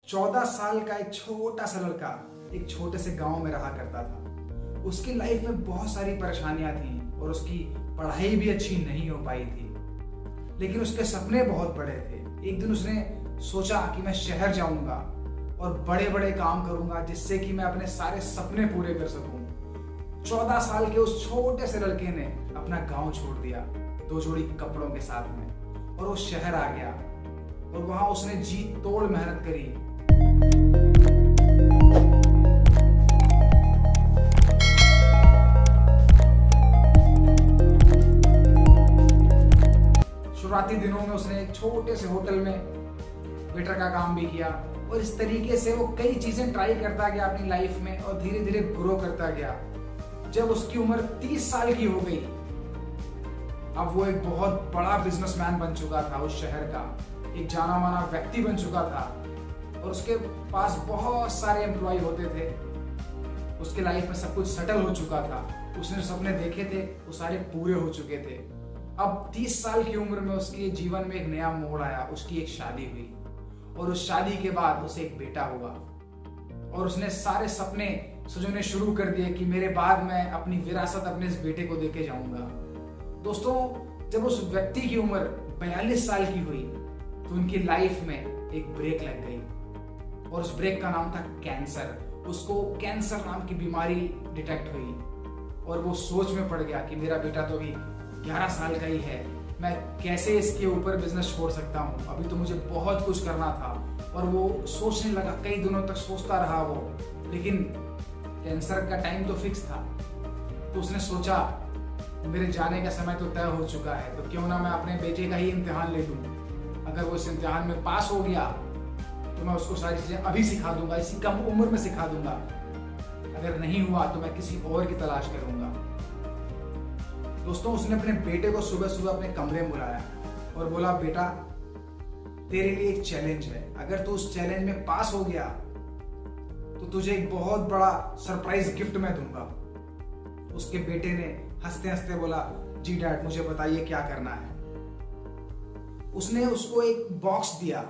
14 साल का एक छोटा सा लड़का एक छोटे से गांव में रहा करता था। उसकी लाइफ में बहुत सारी परेशानियां थी और उसकी पढ़ाई भी अच्छी नहीं हो पाई थी, लेकिन उसके सपने बहुत बड़े थे। एक दिन उसने सोचा कि मैं शहर जाऊंगा और बड़े बड़े काम करूंगा जिससे कि मैं अपने सारे सपने पूरे कर सकूं। 14 साल के उस छोटे से लड़के ने अपना गांव छोड़ दिया 2 जोड़ी कपड़ों के साथ में और वो शहर आ गया और वहां उसने जी तोड़ मेहनत करी। शुरुआती दिनों में उसने एक छोटे से होटल में वेटर का काम भी किया और इस तरीके से वो कई चीजें ट्राई करता गया अपनी लाइफ में और धीरे धीरे ग्रो करता गया। जब उसकी उम्र 30 साल की हो गई, अब वो एक बहुत बड़ा बिजनेसमैन बन चुका था, उस शहर का एक जाना माना व्यक्ति बन चुका था और उसके पास बहुत सारे एम्प्लॉय होते थे। उसके लाइफ में सब कुछ सेटल हो चुका था। उसने जो सपने देखे थे वो सारे पूरे हो चुके थे। अब 30 साल की उम्र में उसके जीवन में एक नया मोड़ आया। उसकी एक शादी हुई और उस शादी के बाद उसे एक बेटा हुआ और उसने सारे सपने सजोने शुरू कर दिए कि मेरे बाद मैं अपनी विरासत अपने इस बेटे को देके जाऊंगा। दोस्तों, जब उस व्यक्ति की उम्र 42 साल की हुई तो उनकी लाइफ में एक ब्रेक लग गई और उस ब्रेक का नाम था कैंसर। उसको कैंसर नाम की बीमारी डिटेक्ट हुई और वो सोच में पड़ गया कि मेरा बेटा तो अभी 11 साल का ही है, मैं कैसे इसके ऊपर बिजनेस छोड़ सकता हूँ, अभी तो मुझे बहुत कुछ करना था। और वो सोचने लगा, कई दिनों तक सोचता रहा वो, लेकिन कैंसर का टाइम तो फिक्स था। तो उसने सोचा मेरे जाने का समय तो तय हो चुका है, तो क्यों ना मैं अपने बेटे का ही इम्तिहान ले लूँ। अगर वो इस इम्तिहान में पास हो गया तो मैं उसको सारी चीजें अभी सिखा दूंगा, इसी कम उम्र में सिखा दूंगा। अगर नहीं हुआ तो मैं किसी और की तलाश करूंगा। दोस्तों, उसने अपने बेटे को सुबह सुबह अपने कमरे में बुलाया और बोला, बेटा तेरे लिए एक चैलेंज है, अगर तू उस चैलेंज में पास हो गया तो तुझे एक बहुत बड़ा सरप्राइज गिफ्ट मैं दूंगा। उसके बेटे ने हंसते हंसते बोला, जी डैड, मुझे बताइए क्या करना है। उसने उसको एक बॉक्स दिया।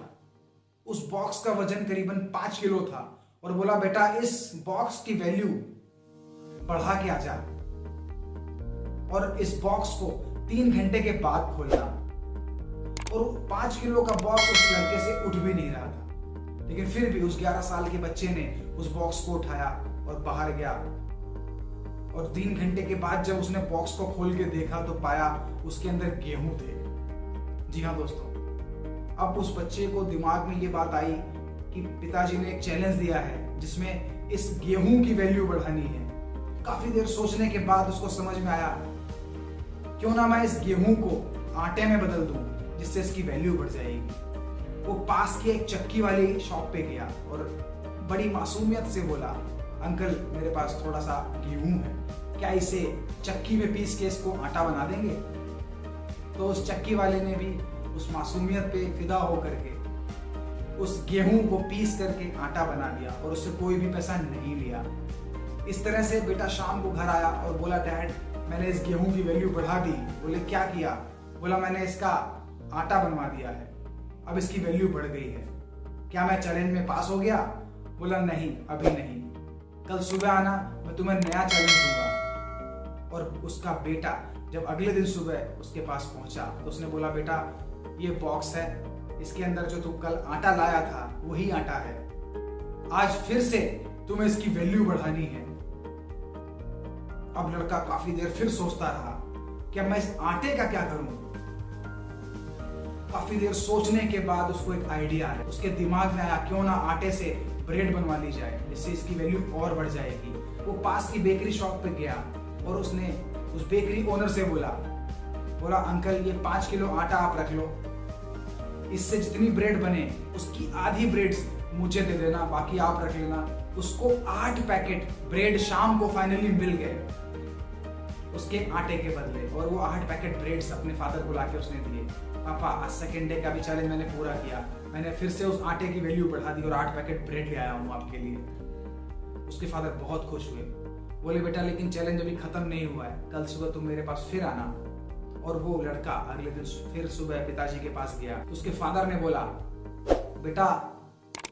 उस बॉक्स का वजन करीबन 5 किलो था और बोला, बेटा इस बॉक्स की वैल्यू बढ़ा के आ जा और इस बॉक्स को 3 घंटे के बाद खोलना। और 5 किलो का बॉक्स उस लड़के से उठ भी नहीं रहा था, लेकिन फिर भी उस 11 साल के बच्चे ने उस बॉक्स को उठाया और बाहर गया। और 3 घंटे के बाद जब उसने बॉक्स को खोल के देखा तो पाया उसके अंदर गेहूं थे। जी हाँ दोस्तों, अब उस बच्चे को दिमाग में ये बात आई कि पिताजी ने एक चैलेंज दिया है जिसमें इस गेहूं की वैल्यू बढ़ानी है। काफी देर सोचने के बाद उसको समझ में आया, क्यों ना मैं इस गेहूं को आटे में बदल दूं जिससे इसकी वैल्यू बढ़ जाएगी। वो पास की एक चक्की वाली शॉप पे गया और बड़ी मासूमियत से बोला, अंकल मेरे पास थोड़ा सा गेहूं है, क्या इसे चक्की में पीस के इसको आटा बना देंगे। तो उस चक्की वाले ने भी उस मासूमियत पे फिदा होकर के उस गेहूं को पीस करके आटा बना दिया और उससे कोई भी पैसा नहीं लिया। इस तरह से बेटा शाम को घर आया और बोला, डैड मैंने इस गेहूं की वैल्यू बढ़ा दी। बोले, क्या किया। बोला, मैंने इसका आटा बनवा दिया है, अब इसकी वैल्यू बढ़ गई है। क्या मैं चैलेंज में पास हो गया। बोला, नहीं अभी नहीं, कल सुबह आना, मैं तुम्हें नया चैलेंज दूंगा। और उसका बेटा जब अगले दिन सुबह उसके पास पहुंचा तो उसने बोला, बेटा ये बॉक्स है, इसके अंदर जो तू कल आटा लाया था वही आटा है, आज फिर से तुम्हें इसकी वैल्यू बढ़ानी है। अब लड़का काफी देर फिर सोचता रहा कि मैं इस आटे का क्या करूं। काफी देर सोचने के बाद उसको एक आइडिया आया। उसके दिमाग में आया, क्यों ना आटे से ब्रेड बनवा ली जाए, इससे इसकी वैल्यू और बढ़ जाएगी। वो पास की बेकरी शॉप पे गया और उसने उस बेकरी ओनर से बोला, अंकल ये 5 किलो आटा आप रख लो, इससे जितनी ब्रेड बने उसकी आधी ब्रेड मुझे दे देना, बाकी आप रख लेना। उसको 8 पैकेट ब्रेड शाम को फाइनली मिल गए उसके आटे के बदले और वो 8 पैकेट ब्रेड्स अपने फादर को लाके उसने दिए। पापा आज सेकेंड डे का भी चैलेंज मैंने पूरा किया, मैंने फिर से उस आटे की वैल्यू बढ़ा दी और 8 पैकेट ब्रेड ले आया हूँ आपके लिए। उसके फादर बहुत खुश हुए। बोले, बेटा लेकिन चैलेंज अभी खत्म नहीं हुआ है, कल सुबह तुम मेरे पास फिर आना। और वो लड़का अगले दिन फिर सुबह पिताजी के पास गया। उसके फादर ने बोला, बेटा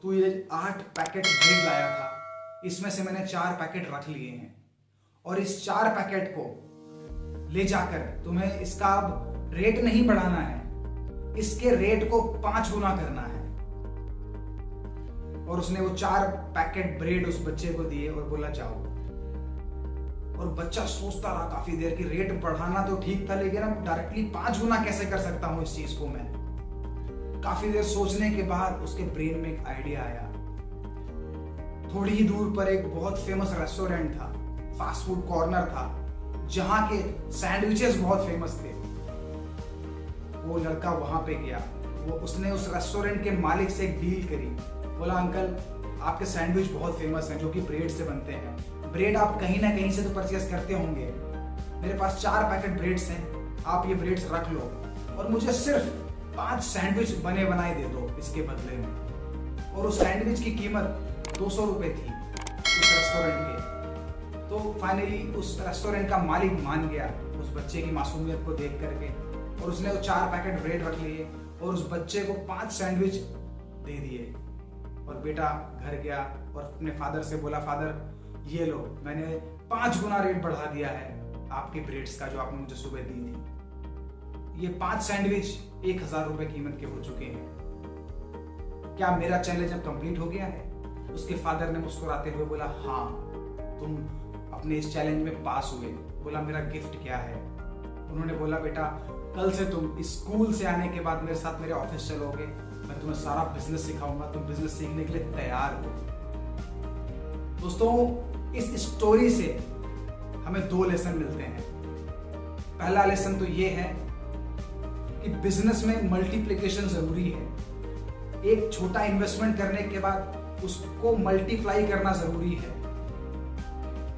तू ये 8 पैकेट ब्रेड लाया था, इसमें से मैंने 4 पैकेट रख लिए हैं और इस 4 पैकेट को ले जाकर तुम्हें इसका अब रेट नहीं बढ़ाना है, इसके रेट को 5 गुना करना है। और उसने वो 4 पैकेट ब्रेड उस बच्चे को दिए और बोला जाओ। और बच्चा सोचता रहा काफी देर कि रेट बढ़ाना तो ठीक था, लेकिन अब डायरेक्टली 5 गुना कैसे कर सकता हूं इस चीज को मैं। काफी देर सोचने के बाद उसके ब्रेन में एक आइडिया आया। थोड़ी ही दूर पर एक बहुत फेमस रेस्टोरेंट था, फास्ट फूड कॉर्नर था, जहां के सैंडविचेस बहुत फेमस थे। वो लड़का वहां पे गया, उसने उस रेस्टोरेंट के मालिक से एक डील करी। बोला अंकल, आपके सैंडविच बहुत फेमस हैं जो कि ब्रेड से बनते हैं। ब्रेड आप कहीं ना कहीं से तो परचेस करते होंगे। मेरे पास 4 पैकेट ब्रेड्स हैं, आप ये ब्रेड्स रख लो और मुझे सिर्फ 5 सैंडविच बने बनाए दे दो इसके बदले में। और उस सैंडविच की कीमत 200 रुपए थी उस रेस्टोरेंट के। तो फाइनली उस रेस्टोरेंट का मालिक मान गया उस बच्चे की मासूमियत को देख करके, और उसने वो 4 पैकेट ब्रेड रख लिए और उस बच्चे को 5 सैंडविच दे दिए। और बेटा घर गया और अपने फादर से बोला, फादर ये लो, मैंने 5 गुना रेट बढ़ा दिया है आपके ब्रेड्स का जो आपने मुझे सुबह दी थी। ये 5 सैंडविच 1000 रुपए कीमत के हो चुके हैं। क्या मेरा चैलेंज अब कंप्लीट हो गया है? उसके फादर ने मुस्कुराते हुए बोला, हाँ तुम अपने इस चैलेंज में पास हुए। बोला, मेरा गिफ्ट क्या है? उन्होंने बोला, बेटा कल से तुम स्कूल से आने के बाद मेरे साथ मेरे ऑफिस चलोगे, मैं तुम्हें सारा बिजनेस सिखाऊंगा, तुम बिजनेस सीखने के लिए तैयार हो। दोस्तों, इस स्टोरी से हमें 2 लेसन मिलते हैं। पहला लेसन तो ये है कि बिजनेस में मल्टीप्लिकेशन जरूरी है। एक छोटा इन्वेस्टमेंट करने के बाद उसको मल्टीप्लाई करना जरूरी है,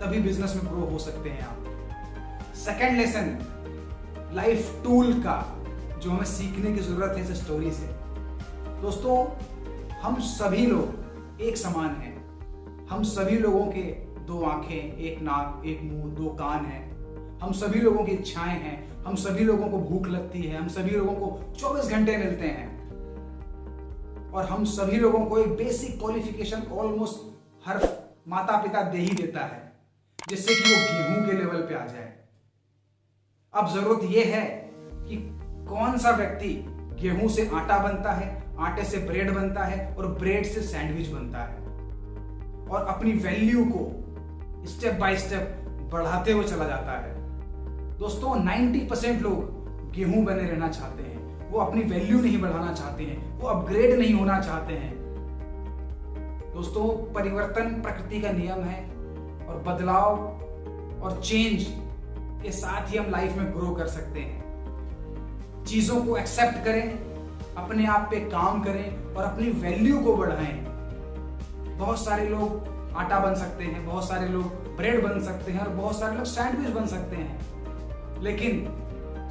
तभी बिजनेस में ग्रो हो सकते हैं आप। सेकंड लेसन लाइफ टूल का जो हमें सीखने की जरूरत है इस स्टोरी से। दोस्तों, हम सभी लोग एक समान हैं। हम सभी लोगों के 2 आंखें, 1 नाक, 1 मुंह, 2 कान हैं। हम सभी लोगों की इच्छाएं हैं। हम सभी लोगों को भूख लगती है। हम सभी लोगों को 24 घंटे मिलते हैं। और हम सभी लोगों को एक बेसिक क्वालिफिकेशन ऑलमोस्ट हर माता पिता दे ही देता है, जिससे कि वो गेहूं के लेवल पे आ जाए। अब जरूरत यह है कि कौन सा व्यक्ति गेहूं से आटा बनता है, आटे से ब्रेड बनता है और ब्रेड से सैंडविच बनता है, और अपनी वैल्यू को स्टेप बाय स्टेप बढ़ाते हुए चला जाता है। दोस्तों, 90% लोग गेहूं बने रहना चाहते हैं। वो अपनी वैल्यू नहीं बढ़ाना चाहते हैं, वो अपग्रेड नहीं होना चाहते हैं। दोस्तों, परिवर्तन प्रकृति का नियम है और बदलाव और चेंज के साथ ही हम लाइफ में ग्रो कर सकते हैं। चीजों को एक्सेप्ट करें, अपने आप पे काम करें और अपनी वैल्यू को बढ़ाएं। बहुत सारे लोग आटा बन सकते हैं, बहुत सारे लोग ब्रेड बन सकते हैं और बहुत सारे लोग सैंडविच बन सकते हैं, लेकिन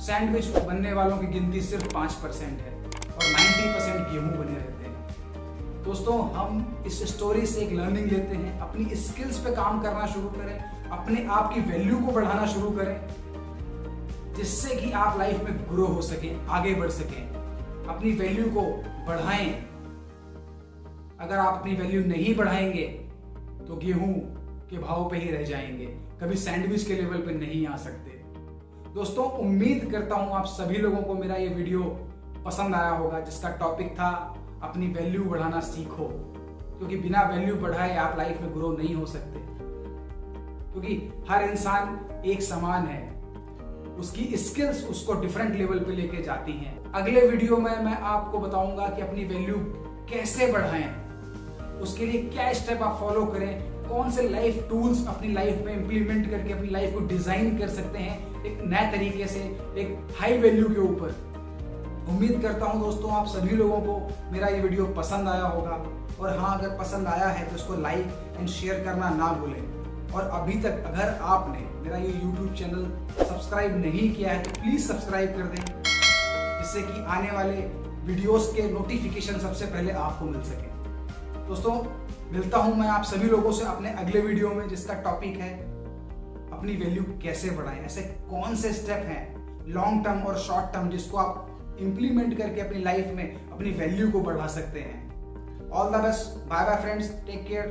सैंडविच बनने वालों की गिनती सिर्फ 5% है और 90% गेहूं बने रहते हैं। दोस्तों, हम इस स्टोरी से एक लर्निंग लेते हैं। अपनी स्किल्स पे काम करना शुरू करें, अपने आप की वैल्यू को बढ़ाना शुरू करें, जिससे कि आप लाइफ में ग्रो हो सकें, आगे बढ़ सकें। अपनी वैल्यू को बढ़ाएं। अगर आप अपनी वैल्यू नहीं बढ़ाएंगे तो गेहूं के भाव पे ही रह जाएंगे, कभी सैंडविच के लेवल पे नहीं आ सकते। दोस्तों, उम्मीद करता हूं आप सभी लोगों को मेरा ये वीडियो पसंद आया होगा, जिसका टॉपिक था अपनी वैल्यू बढ़ाना सीखो, क्योंकि बिना वैल्यू बढ़ाए आप लाइफ में ग्रो नहीं हो सकते। क्योंकि हर इंसान एक समान है, उसकी स्किल्स उसको डिफरेंट लेवल पे लेके जाती हैं। अगले वीडियो में मैं आपको बताऊंगा कि अपनी वैल्यू कैसे बढ़ाएं, उसके लिए क्या स्टेप आप फॉलो करें, कौन से लाइफ टूल्स अपनी लाइफ में इंप्लीमेंट करके अपनी लाइफ को डिजाइन कर सकते हैं एक नए तरीके से, एक हाई वैल्यू के ऊपर। उम्मीद करता हूं दोस्तों आप सभी लोगों को मेरा ये वीडियो पसंद आया होगा, और हाँ, अगर पसंद आया है तो इसको लाइक एंड शेयर करना ना भूलें। और अभी तक अगर आपने मेरा ये YouTube चैनल सब्सक्राइब नहीं किया है तो प्लीज सब्सक्राइब कर दें, जिससे कि आने वाले वीडियोस के नोटिफिकेशन सबसे पहले आपको मिल सके। दोस्तों, मिलता हूं मैं आप सभी लोगों से अपने अगले वीडियो में, जिसका टॉपिक है अपनी वैल्यू कैसे बढ़ाएं। ऐसे कौन से स्टेप हैं लॉन्ग टर्म और शॉर्ट टर्म जिसको आप इंप्लीमेंट करके अपनी लाइफ में अपनी वैल्यू को बढ़ा सकते हैं। All the best, bye bye friends, take care.